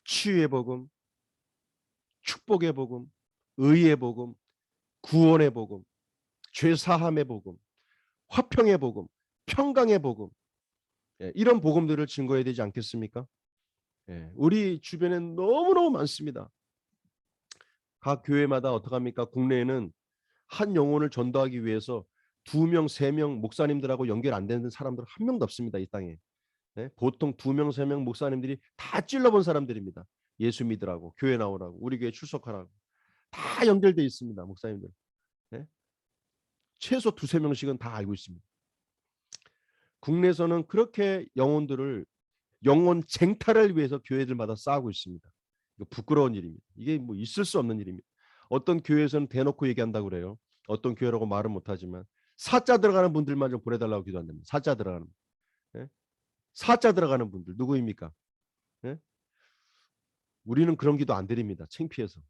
치유의 복음, 축복의 복음, 의의 복음, 구원의 복음, 죄사함의 복음, 화평의 복음, 평강의 복음, 이런 복음들을 증거해야 되지 않겠습니까? 우리 주변엔 너무너무 많습니다. 각 교회마다 어떡합니까? 국내에는 한 영혼을 전도하기 위해서 2명, 3명 목사님들하고 연결 안 되는 사람들 한 명도 없습니다. 이 땅에. 보통 2명, 3명 목사님들이 다 찔러본 사람들입니다. 예수 믿으라고, 교회 나오라고, 우리 교회 출석하라고. 다 연결되어 있습니다. 목사님들. 최소 2, 3명씩은 다 알고 있습니다. 국내에서는 그렇게 영혼들을 영혼 쟁탈을 위해서 교회들마다 싸우고 있습니다. 이거 부끄러운 일입니다. 이게 뭐 있을 수 없는 일입니다. 어떤 교회에서는 대놓고 얘기한다고 그래요. 어떤 교회라고 말은 못하지만 사자 들어가는 분들만 좀 보내달라고 기도한답니다. 사자 들어가는 분. 사자 들어가는 분들 누구입니까? 우리는 그런 기도 안 드립니다. 창피해서.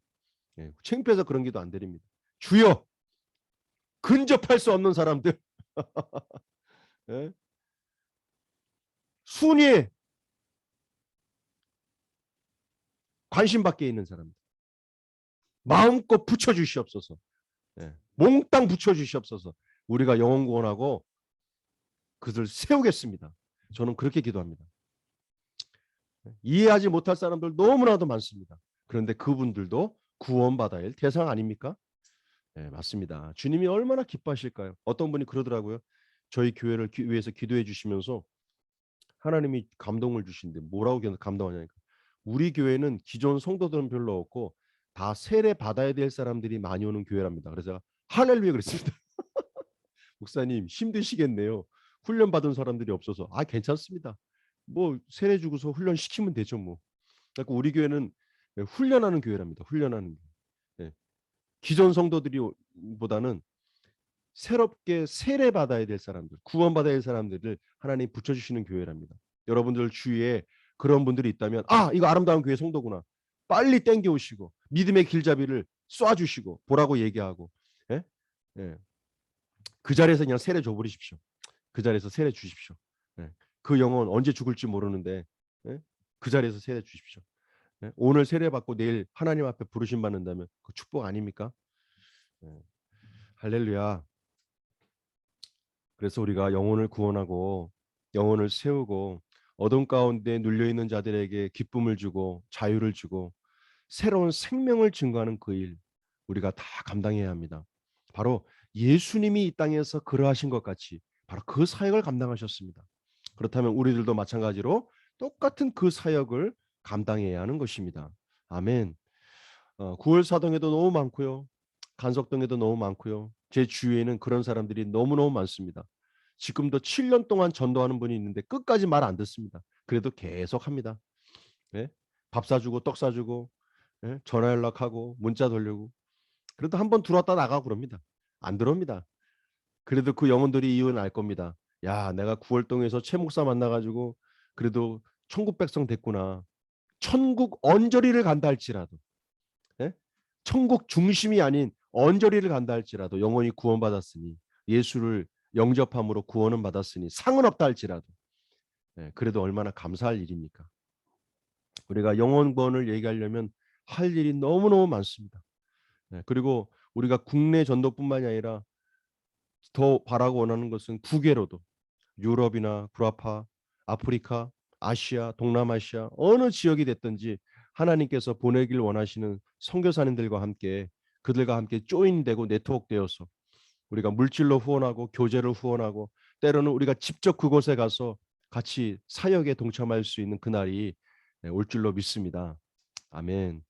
창피해서 그런 기도 안 드립니다. 주여, 근접할 수 없는 사람들, 순위에 관심 밖에 있는 사람들, 마음껏 붙여주시옵소서. 몽땅 붙여주시옵소서. 우리가 영혼 구원하고 그들 세우겠습니다. 저는 그렇게 기도합니다. 이해하지 못할 사람들 너무나도 많습니다. 그런데 그분들도 구원받아야 할 대상 아닙니까? 맞습니다. 주님이 얼마나 기뻐하실까요? 어떤 분이 그러더라고요. 저희 교회를 위해서 기도해 주시면서 하나님이 감동을 주신데 뭐라고 감동하냐니까. 우리 교회는 기존 성도들은 별로 없고 다 세례 받아야 될 사람들이 많이 오는 교회랍니다. 그래서 할렐루야 그랬습니다. 목사님 힘드시겠네요. 훈련 받은 사람들이 없어서. 괜찮습니다. 뭐 세례 주고서 훈련 시키면 되죠 뭐. 그러니까 우리 교회는 훈련하는 교회랍니다. 훈련하는 교회. 기존 성도들이보다는 새롭게 세례 받아야 될 사람들, 구원 받아야 될 사람들을 하나님 붙여주시는 교회랍니다. 여러분들 주위에 그런 분들이 있다면 이거 아름다운 교회 성도구나. 빨리 땡겨오시고 믿음의 길잡이를 쏴주시고 보라고 얘기하고 그 자리에서 그냥 세례 줘버리십시오. 그 자리에서 세례 주십시오. 그 영혼 언제 죽을지 모르는데 그 자리에서 세례 주십시오. 오늘 세례 받고 내일 하나님 앞에 부르심 받는다면 그 축복 아닙니까? 할렐루야. 그래서 우리가 영혼을 구원하고 영혼을 세우고 어둠 가운데 눌려있는 자들에게 기쁨을 주고 자유를 주고 새로운 생명을 증거하는 그 일 우리가 다 감당해야 합니다. 바로 예수님이 이 땅에서 그러하신 것 같이 바로 그 사역을 감당하셨습니다. 그렇다면 우리들도 마찬가지로 똑같은 그 사역을 감당해야 하는 것입니다. 아멘. 9월 사동에도 너무 많고요. 간석동에도 너무 많고요. 제 주위에는 그런 사람들이 너무너무 많습니다. 지금도 7년 동안 전도하는 분이 있는데 끝까지 말 안 듣습니다. 그래도 계속 합니다. 밥 사주고 떡 사주고 예? 전화 연락하고 문자 돌리고 그래도 한번 들어왔다 나가고 그럽니다. 안 들어옵니다. 그래도 그 영혼들이 이유는 알 겁니다. 야, 내가 구월동에서 최 목사 만나가지고 그래도 천국 백성 됐구나. 천국 언저리를 간다 할지라도, 예? 천국 중심이 아닌 언저리를 간다 할지라도 영혼이 구원받았으니, 예수를 영접함으로 구원은 받았으니 상은 없다 할지라도, 예, 그래도 얼마나 감사할 일입니까? 우리가 영혼 구원을 얘기하려면 할 일이 너무너무 많습니다. 예, 그리고 우리가 국내 전도뿐만이 아니라 더 바라고 원하는 것은 국외로도, 유럽이나 불아파, 아프리카, 아시아, 동남아시아 어느 지역이 됐든지 하나님께서 보내길 원하시는 선교사님들과 함께, 그들과 함께 조인되고 네트워크되어서 우리가 물질로 후원하고 교제를 후원하고, 때로는 우리가 직접 그곳에 가서 같이 사역에 동참할 수 있는 그날이 올 줄로 믿습니다. 아멘.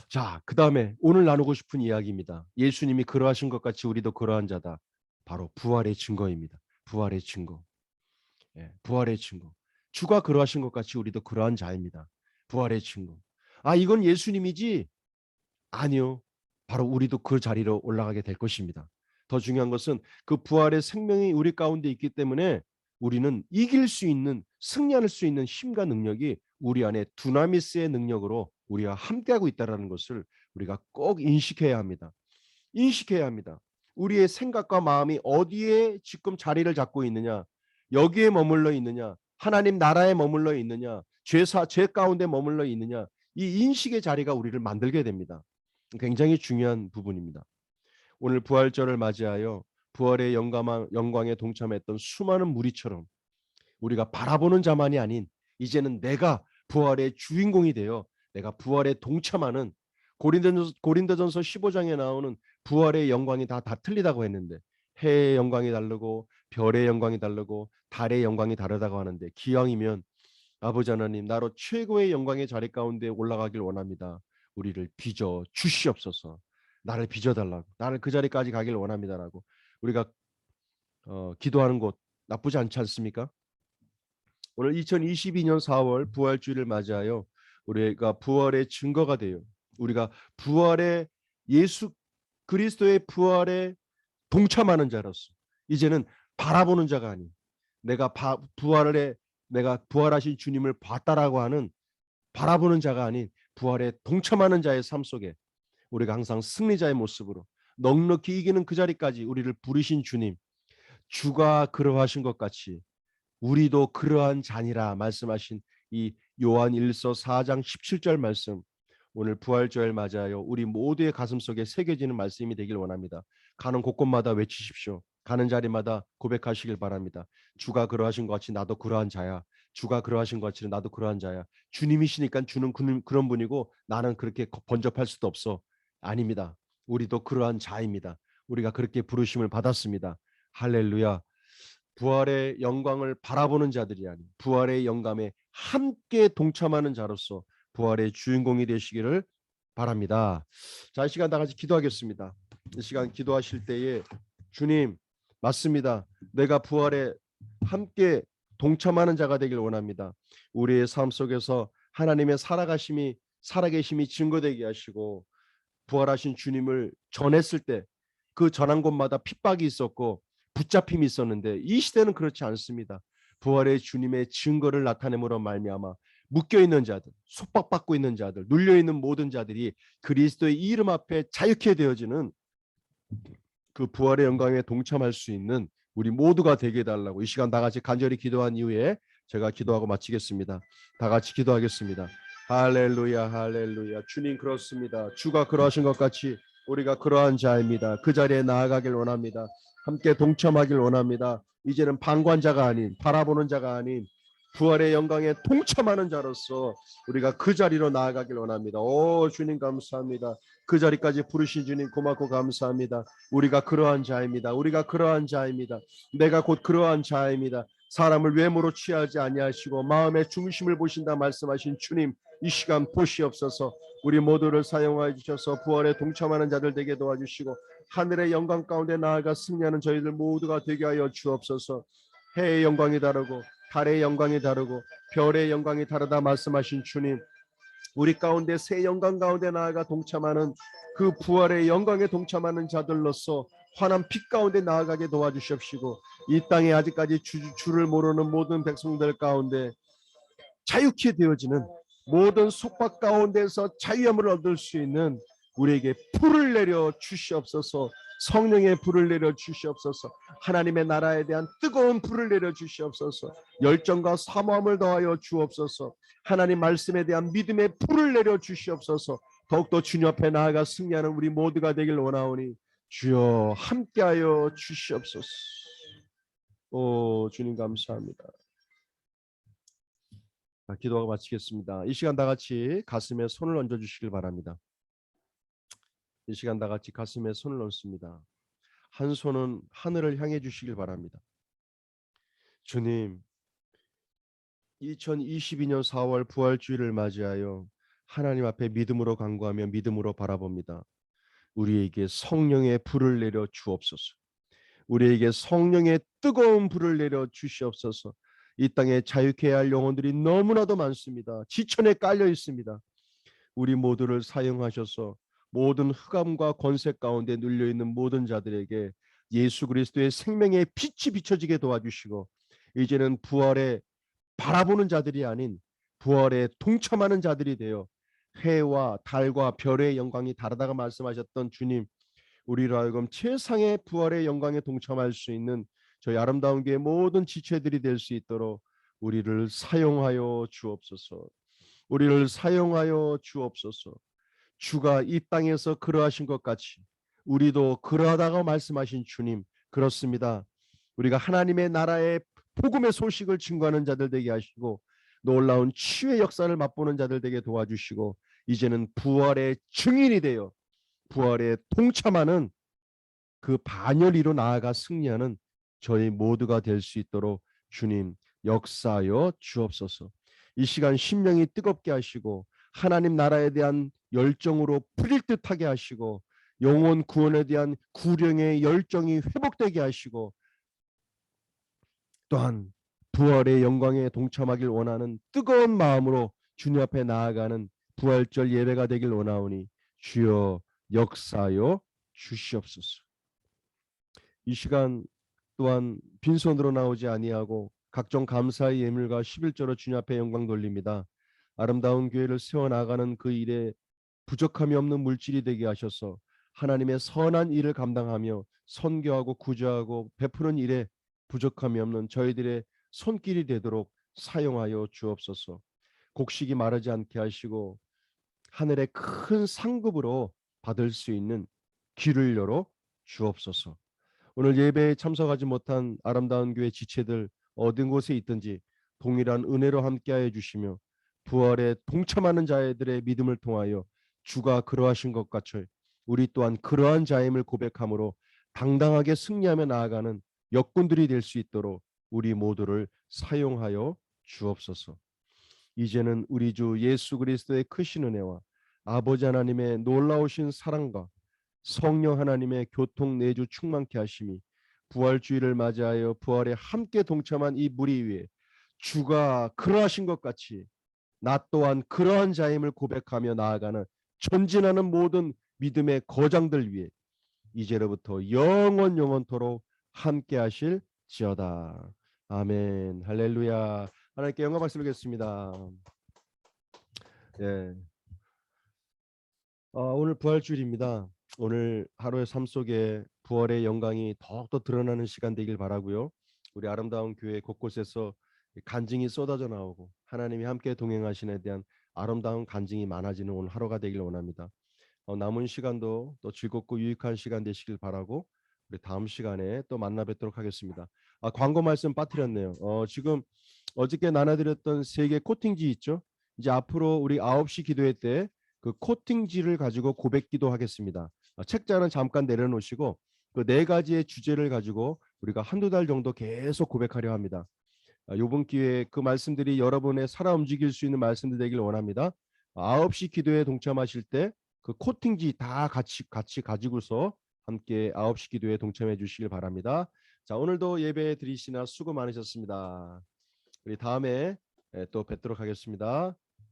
자, 그 다음에 오늘 나누고 싶은 이야기입니다. 예수님이 그러하신 것 같이 우리도 그러한 자다. 바로 부활의 증거입니다. 부활의 증거. 예, 부활의 증거. 주가 그러하신 것 같이 우리도 그러한 자입니다. 부활의 증거. 아, 이건 예수님이지? 아니요. 바로 우리도 그 자리로 올라가게 될 것입니다. 더 중요한 것은 그 부활의 생명이 우리 가운데 있기 때문에 우리는 이길 수 있는, 승리할 수 있는 힘과 능력이 우리 안에 두나미스의 능력으로 우리와 함께하고 있다는 것을 우리가 꼭 인식해야 합니다. 인식해야 합니다. 우리의 생각과 마음이 어디에 지금 자리를 잡고 있느냐, 여기에 머물러 있느냐, 하나님 나라에 머물러 있느냐, 죄 가운데 머물러 있느냐, 이 인식의 자리가 우리를 만들게 됩니다. 굉장히 중요한 부분입니다. 오늘 부활절을 맞이하여 부활의 영광에 동참했던 수많은 무리처럼 우리가 바라보는 자만이 아닌, 이제는 내가 부활의 주인공이 되어 내가 부활에 동참하는, 고린도전서 15장에 나오는 부활의 영광이 다 틀리다고 했는데, 해의 영광이 다르고 별의 영광이 다르고 달의 영광이 다르다고 하는데, 기왕이면 아버지 하나님, 나로 최고의 영광의 자리 가운데 올라가길 원합니다. 우리를 빚어 주시옵소서. 나를 빚어달라고, 나를 그 자리까지 가길 원합니다라고 우리가 기도하는 곳 나쁘지 않지 않습니까? 오늘 2022년 4월 부활주일을 맞이하여 우리가 부활의 증거가 되어, 우리가 부활의, 예수 그리스도의 부활에 동참하는 자로서 이제는 바라보는 자가 아닌, 내가 부활하신 주님을 봤다라고 하는 바라보는 자가 아닌 부활에 동참하는 자의 삶 속에 우리가 항상 승리자의 모습으로 넉넉히 이기는 그 자리까지 우리를 부르신 주님, 주가 그러하신 것 같이 우리도 그러한 자니라 말씀하신 이 요한 1서 4장 17절 말씀, 오늘 부활절 맞아요. 우리 모두의 가슴 속에 새겨지는 말씀이 되길 원합니다. 가는 곳곳마다 외치십시오. 가는 자리마다 고백하시길 바랍니다. 주가 그러하신 것 같이 나도 그러한 자야. 주가 그러하신 것 같이 나도 그러한 자야. 주님이시니까 주는 그런 분이고 나는 그렇게 번접할 수도 없어. 아닙니다. 우리도 그러한 자입니다. 우리가 그렇게 부르심을 받았습니다. 할렐루야. 부활의 영광을 바라보는 자들이 아닌 부활의 영감에 함께 동참하는 자로서 부활의 주인공이 되시기를 바랍니다. 자, 이 시간 다 같이 기도하겠습니다. 이 시간 기도하실 때에 주님, 맞습니다. 내가 부활에 함께 동참하는 자가 되길 원합니다. 우리의 삶 속에서 하나님의 살아계심이 증거되게 하시고, 부활하신 주님을 전했을 때 그 전한 곳마다 핍박이 있었고 붙잡힘이 있었는데, 이 시대는 그렇지 않습니다. 부활의 주님의 증거를 나타내므로 말미암아 묶여있는 자들, 속박받고 있는 자들, 눌려있는 모든 자들이 그리스도의 이름 앞에 자유케 되어지는 그 부활의 영광에 동참할 수 있는 우리 모두가 되게 해달라고 이 시간 다 같이 간절히 기도한 이후에 제가 기도하고 마치겠습니다. 다 같이 기도하겠습니다. 할렐루야, 할렐루야. 주님, 그렇습니다. 주가 그러하신 것 같이 우리가 그러한 자입니다. 그 자리에 나아가길 원합니다. 함께 동참하길 원합니다. 이제는 방관자가 아닌, 바라보는 자가 아닌 부활의 영광에 동참하는 자로서 우리가 그 자리로 나아가길 원합니다. 오 주님, 감사합니다. 그 자리까지 부르신 주님 고맙고 감사합니다. 우리가 그러한 자입니다. 우리가 그러한 자입니다. 내가 곧 그러한 자입니다. 사람을 외모로 취하지 아니하시고 마음의 중심을 보신다 말씀하신 주님, 이 시간 보시옵소서. 우리 모두를 사용하여 주셔서 부활에 동참하는 자들 되게 도와주시고 하늘의 영광 가운데 나아가 승리하는 저희들 모두가 되게 하여 주옵소서. 해의 영광이 다르고 달의 영광이 다르고 별의 영광이 다르다 말씀하신 주님, 우리 가운데 새 영광 가운데 나아가 동참하는 그 부활의 영광에 동참하는 자들로서 환한 빛 가운데 나아가게 도와주시옵시고, 이 땅에 아직까지 주를 모르는 모든 백성들 가운데 자유케 되어지는 모든 속박 가운데서 자유함을 얻을 수 있는 우리에게 불을 내려 주시옵소서. 성령의 불을 내려 주시옵소서. 하나님의 나라에 대한 뜨거운 불을 내려 주시옵소서. 열정과 사모함을 더하여 주옵소서. 하나님 말씀에 대한 믿음의 불을 내려 주시옵소서. 더욱더 주님 앞에 나아가 승리하는 우리 모두가 되길 원하오니 주여 함께하여 주시옵소서. 오 주님 감사합니다. 기도하고 마치겠습니다. 이 시간 다 같이 가슴에 손을 얹어 주시길 바랍니다. 이 시간 다 같이 가슴에 손을 얹습니다. 한 손은 하늘을 향해 주시길 바랍니다. 주님, 2022년 4월 부활주일을 맞이하여 하나님 앞에 믿음으로 간구하며 믿음으로 바라봅니다. 우리에게 성령의 불을 내려 주옵소서. 우리에게 성령의 뜨거운 불을 내려 주시옵소서. 이 땅에 자유케 해야 할 영혼들이 너무나도 많습니다. 지천에 깔려 있습니다. 우리 모두를 사용하셔서 모든 흑암과 권세 가운데 눌려있는 모든 자들에게 예수 그리스도의 생명의 빛이 비춰지게 도와주시고, 이제는 부활에 바라보는 자들이 아닌 부활에 동참하는 자들이 되어 해와 달과 별의 영광이 다르다고 말씀하셨던 주님, 우리로 하여금 최상의 부활의 영광에 동참할 수 있는 저희 아름다운 교회 모든 지체들이 될 수 있도록 우리를 사용하여 주옵소서. 우리를 사용하여 주옵소서. 주가 이 땅에서 그러하신 것 같이 우리도 그러하다고 말씀하신 주님, 그렇습니다. 우리가 하나님의 나라의 복음의 소식을 증거하는 자들 되게 하시고, 놀라운 치유의 역사를 맛보는 자들 되게 도와주시고, 이제는 부활의 증인이 되어 부활에 동참하는 그 반열이로 나아가 승리하는 저희 모두가 될 수 있도록 주님 역사하여 주옵소서. 이 시간 심령이 뜨겁게 하시고 하나님 나라에 대한 열정으로 뿌릴 듯하게 하시고, 영혼 구원에 대한 구령의 열정이 회복되게 하시고, 또한 부활의 영광에 동참하길 원하는 뜨거운 마음으로 주님 앞에 나아가는 부활절 예배가 되길 원하오니 주여 역사하여 주시옵소서. 이 시간 또한 빈손으로 나오지 아니하고 각종 감사의 예물과 11조로 주님 앞에 영광 돌립니다. 아름다운 교회를 세워나가는 그 일에 부족함이 없는 물질이 되게 하셔서 하나님의 선한 일을 감당하며 선교하고 구제하고 베푸는 일에 부족함이 없는 저희들의 손길이 되도록 사용하여 주옵소서. 곡식이 마르지 않게 하시고 하늘의 큰 상급으로 받을 수 있는 귀를 열어 주옵소서. 오늘 예배에 참석하지 못한 아름다운 교회 지체들 어딘 곳에 있든지 동일한 은혜로 함께하여 주시며, 부활에 동참하는 자들의 믿음을 통하여 주가 그러하신 것 같이 우리 또한 그러한 자임을 고백함으로 당당하게 승리하며 나아가는 역군들이 될 수 있도록 우리 모두를 사용하여 주옵소서. 이제는 우리 주 예수 그리스도의 크신 은혜와 아버지 하나님의 놀라우신 사랑과 성령 하나님의 교통 내주 충만케 하심이 부활주의를 맞이하여 부활에 함께 동참한 이 무리 위에 주가 그러하신 것 같이 나 또한 그러한 자임을 고백하며 나아가는 전진하는 모든 믿음의 거장들 위에 이제로부터 영원토록 함께 하실지어다. 아멘. 할렐루야. 하나님께 영광 말씀드리겠습니다. 예. 오늘 부활주일입니다. 오늘 하루의 삶 속에 부활의 영광이 더욱더 드러나는 시간 되길 바라고요. 우리 아름다운 교회 곳곳에서 간증이 쏟아져 나오고 하나님이 함께 동행하시는 데 대한 아름다운 간증이 많아지는 오늘 하루가 되길 원합니다. 남은 시간도 또 즐겁고 유익한 시간 되시길 바라고 우리 다음 시간에 또 만나 뵙도록 하겠습니다. 광고 말씀 빠뜨렸네요. 지금 어저께 나눠드렸던 3개 코팅지 있죠? 이제 앞으로 우리 9시 기도회 때 그 코팅지를 가지고 고백 기도하겠습니다. 책자는 잠깐 내려놓으시고 그 4가지의 주제를 가지고 우리가 한두 달 정도 계속 고백하려 합니다. 이번 기회에 그 말씀들이 여러분의 살아 움직일 수 있는 말씀들 되길 원합니다. 9시 기도에 동참하실 때 그 코팅지 다 같이 가지고서 함께 9시 기도에 동참해 주시길 바랍니다. 자, 오늘도 예배 드리시나 수고 많으셨습니다. 우리 다음에 또 뵙도록 하겠습니다.